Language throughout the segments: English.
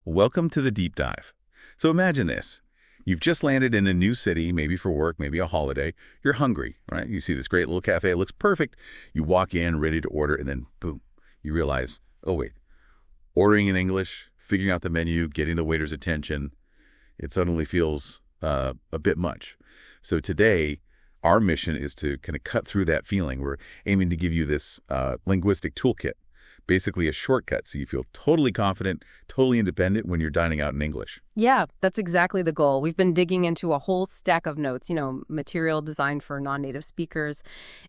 Welcome to the deep dive. So imagine this. You've just landed in a new city, maybe for work, maybe a holiday. You're hungry, right? You see this great little cafe. It looks perfect. You walk in, ready to order, and then boom, you realize, oh, wait, ordering in English, figuring out the menu, getting the waiter's attention, it suddenly feels a bit much. So today, our mission is to kind of cut through that feeling. We're aiming to give you this linguistic toolkit, basically a shortcut so you feel totally confident, totally independent when you're dining out in English. Yeah, that's exactly the goal. We've been digging into a whole stack of notes, material designed for non-native speakers.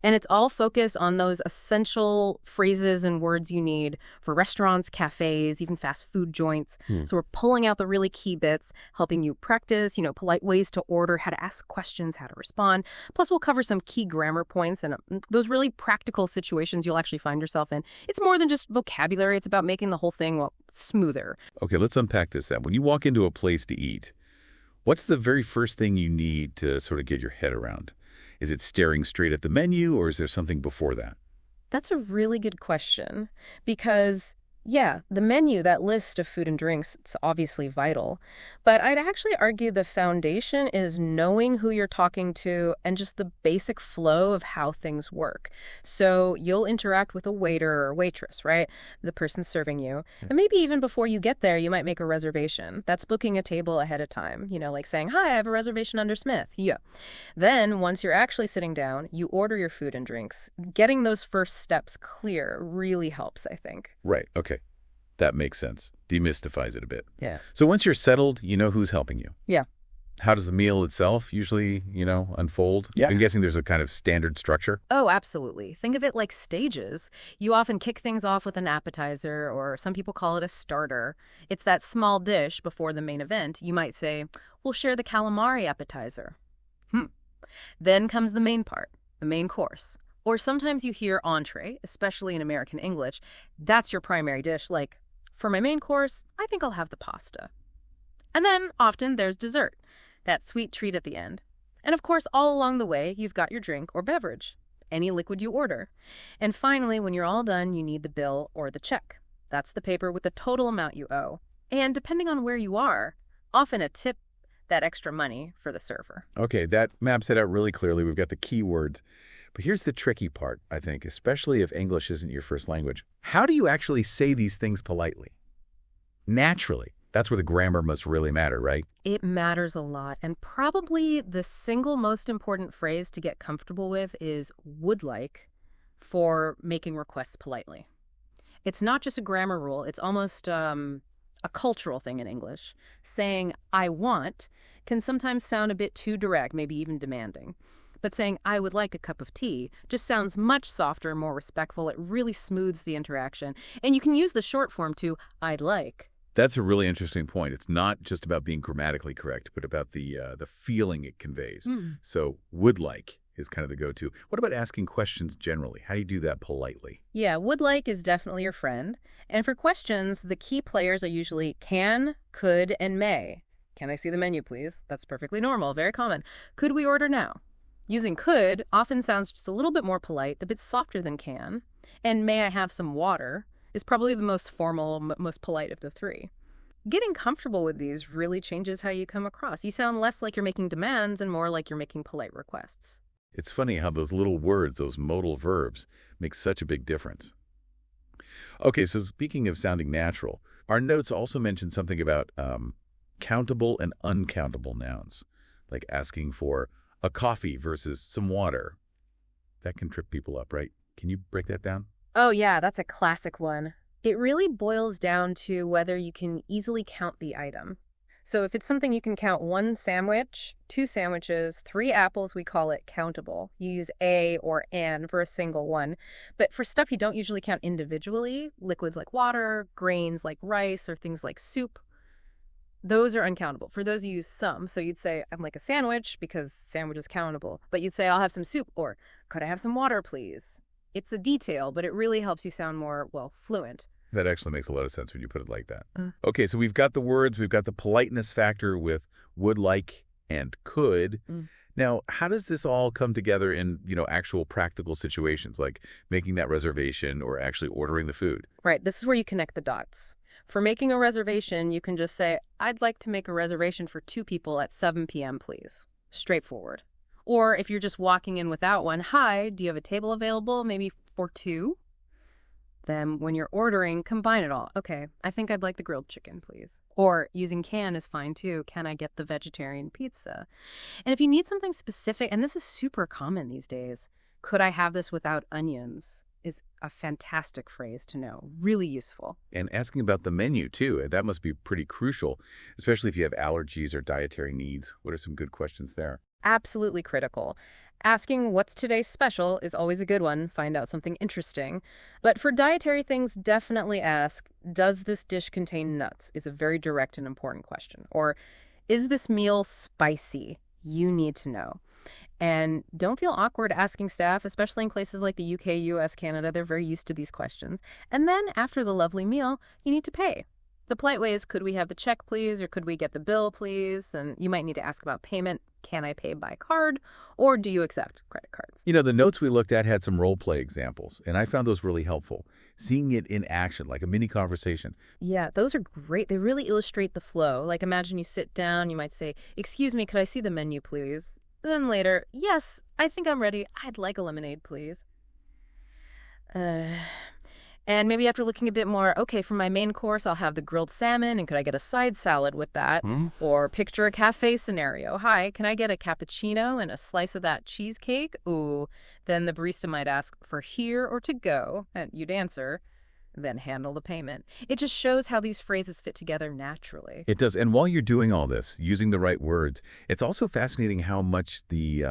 And it's all focused on those essential phrases and words you need for restaurants, cafes, even fast food joints. So we're pulling out the really key bits, helping you practice, polite ways to order, how to ask questions, how to respond. Plus, we'll cover some key grammar points and those really practical situations you'll actually find yourself in. It's more than just vocabulary. It's about making the whole thing, smoother. Okay, let's unpack this then. When you walk into a place to eat, what's the very first thing you need to sort of get your head around? Is it staring straight at the menu, or is there something before that? That's a really good question because, yeah, the menu, that list of food and drinks, it's obviously vital. But I'd actually argue the foundation is knowing who you're talking to and just the basic flow of how things work. So you'll interact with a waiter or waitress, right? The person serving you. And maybe even before you get there, you might make a reservation. That's booking a table ahead of time, like saying, hi, I have a reservation under Smith. Yeah. Then once you're actually sitting down, you order your food and drinks. Getting those first steps clear really helps, I think. Right, okay. That makes sense. Demystifies it a bit. Yeah. So once you're settled, you know who's helping you. Yeah. How does the meal itself usually, unfold? Yeah. I'm guessing there's a kind of standard structure. Oh, absolutely. Think of it like stages. You often kick things off with an appetizer, or some people call it a starter. It's that small dish before the main event. You might say, we'll share the calamari appetizer. Then comes the main part, the main course. Or sometimes you hear entree, especially in American English. That's your primary dish, like, for my main course, I think I'll have the pasta. And then often there's dessert, that sweet treat at the end. And of course, all along the way, you've got your drink or beverage, any liquid you order. And finally, when you're all done, you need the bill or the check. That's the paper with the total amount you owe. And depending on where you are, often a tip, that extra money for the server. Okay, that maps it out really clearly. We've got the key words. But here's the tricky part, I think, especially if English isn't your first language. How do you actually say these things politely? Naturally. That's where the grammar must really matter, right? It matters a lot. And probably the single most important phrase to get comfortable with is would like for making requests politely. It's not just a grammar rule. It's almost a cultural thing in English. Saying I want can sometimes sound a bit too direct, maybe even demanding. But saying, I would like a cup of tea, just sounds much softer, more respectful. It really smooths the interaction. And you can use the short form to, I'd like. That's a really interesting point. It's not just about being grammatically correct, but about the feeling it conveys. So would like is kind of the go-to. What about asking questions generally? How do you do that politely? Yeah, would like is definitely your friend. And for questions, the key players are usually can, could, and may. Can I see the menu, please? That's perfectly normal, very common. Could we order now? Using could often sounds just a little bit more polite, a bit softer than can. And may I have some water is probably the most formal, most polite of the three. Getting comfortable with these really changes how you come across. You sound less like you're making demands and more like you're making polite requests. It's funny how those little words, those modal verbs, make such a big difference. Okay, so speaking of sounding natural, our notes also mention something about countable and uncountable nouns, like asking for a coffee versus some water. That can trip people up, right? Can you break that down? Oh yeah, that's a classic one. It really boils down to whether you can easily count the item. So if it's something you can count 1 sandwich, 2 sandwiches, 3 apples, we call it countable. You use a or an for a single one. But for stuff you don't usually count individually, liquids like water, grains like rice, or things like soup, those are uncountable. For those you use some, so you'd say, I'd like a sandwich because sandwich is countable. But you'd say, I'll have some soup, or could I have some water, please? It's a detail, but it really helps you sound more, fluent. That actually makes a lot of sense when you put it like that. Okay, so we've got the words, we've got the politeness factor with would like and could. Now, how does this all come together in, actual practical situations, like making that reservation or actually ordering the food? Right, this is where you connect the dots. For making a reservation, you can just say, I'd like to make a reservation for 2 people at 7 p.m., please. Straightforward. Or if you're just walking in without one, hi, do you have a table available, maybe for 2? Then when you're ordering, combine it all. Okay, I think I'd like the grilled chicken, please. Or using can is fine too. Can I get the vegetarian pizza? And if you need something specific, and this is super common these days, could I have this without onions? Is a fantastic phrase to know. Really useful. And asking about the menu, too. That must be pretty crucial, especially if you have allergies or dietary needs. What are some good questions there? Absolutely critical. Asking what's today's special is always a good one. Find out something interesting. But for dietary things, definitely ask, does this dish contain nuts? Is a very direct and important question. Or, is this meal spicy? You need to know. And don't feel awkward asking staff, especially in places like the UK, US, Canada. They're very used to these questions. And then after the lovely meal, you need to pay. The polite way is, could we have the check, please? Or could we get the bill, please? And you might need to ask about payment. Can I pay by card? Or do you accept credit cards? You know, the notes we looked at had some role play examples, and I found those really helpful. Seeing it in action, like a mini conversation. Yeah, those are great. They really illustrate the flow. Like imagine you sit down, you might say, excuse me, could I see the menu, please? Then later, yes, I think I'm ready. I'd like a lemonade, please. And maybe after looking a bit more, okay, for my main course, I'll have the grilled salmon, and could I get a side salad with that? Or picture a cafe scenario. Hi, can I get a cappuccino and a slice of that cheesecake? Ooh, then the barista might ask for here or to go, and you'd answer, then handle the payment. It just shows how these phrases fit together naturally. It does. And while you're doing all this, using the right words, it's also fascinating how much the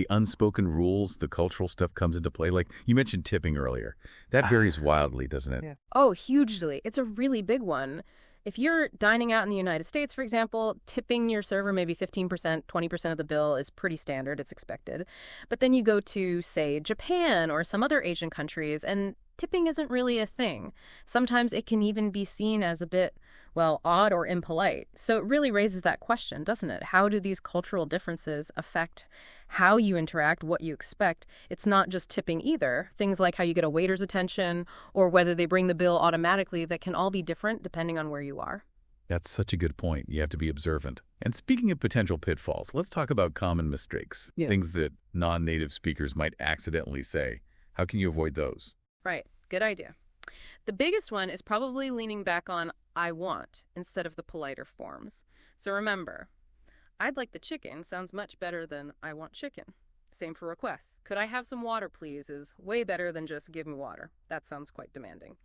unspoken rules, the cultural stuff comes into play. Like you mentioned tipping earlier. That varies wildly, doesn't it? Yeah. Oh, hugely. It's a really big one. If you're dining out in the United States, for example, tipping your server maybe 15%, 20% of the bill is pretty standard. It's expected. But then you go to, say, Japan or some other Asian countries, and tipping isn't really a thing. Sometimes it can even be seen as a bit, well, odd or impolite. So it really raises that question, doesn't it? How do these cultural differences affect how you interact, what you expect? It's not just tipping either. Things like how you get a waiter's attention or whether they bring the bill automatically, that can all be different depending on where you are. That's such a good point. You have to be observant. And speaking of potential pitfalls, let's talk about common mistakes, things that non-native speakers might accidentally say. How can you avoid those? Right. Good idea. The biggest one is probably leaning back on I want instead of the politer forms. So remember, I'd like the chicken sounds much better than I want chicken. Same for requests. Could I have some water, please, is way better than just give me water. That sounds quite demanding.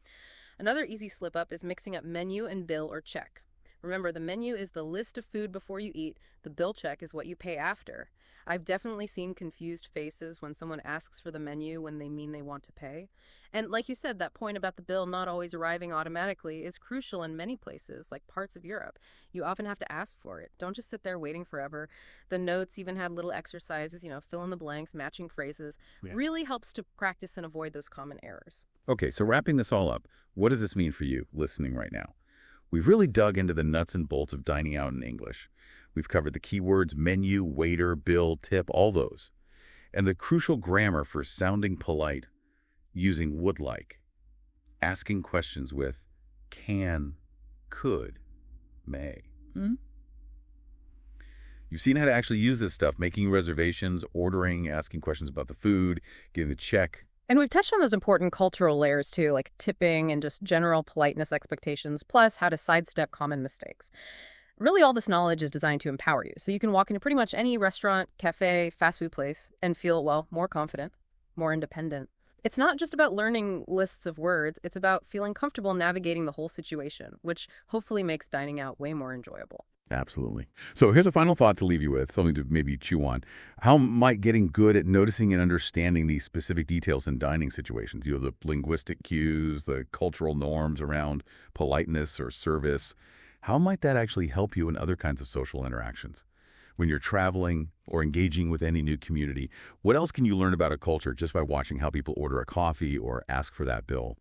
Another easy slip-up is mixing up menu and bill or check. Remember, the menu is the list of food before you eat. The bill check is what you pay after. I've definitely seen confused faces when someone asks for the menu when they mean they want to pay. And like you said, that point about the bill not always arriving automatically is crucial in many places, like parts of Europe. You often have to ask for it. Don't just sit there waiting forever. The notes even had little exercises, fill in the blanks, matching phrases. Really helps to practice and avoid those common errors. Okay, so wrapping this all up, what does this mean for you listening right now? We've really dug into the nuts and bolts of dining out in English. We've covered the keywords menu, waiter, bill, tip, all those. And the crucial grammar for sounding polite, using would like, asking questions with can, could, may. You've seen how to actually use this stuff, making reservations, ordering, asking questions about the food, getting the check. And we've touched on those important cultural layers too, like tipping and just general politeness expectations, plus how to sidestep common mistakes. Really, all this knowledge is designed to empower you, so you can walk into pretty much any restaurant, cafe, fast food place and feel, well, more confident, more independent. It's not just about learning lists of words, it's about feeling comfortable navigating the whole situation, which hopefully makes dining out way more enjoyable. Absolutely. So here's a final thought to leave you with, something to maybe chew on. How might getting good at noticing and understanding these specific details in dining situations, the linguistic cues, the cultural norms around politeness or service, how might that actually help you in other kinds of social interactions? When you're traveling or engaging with any new community, what else can you learn about a culture just by watching how people order a coffee or ask for that bill?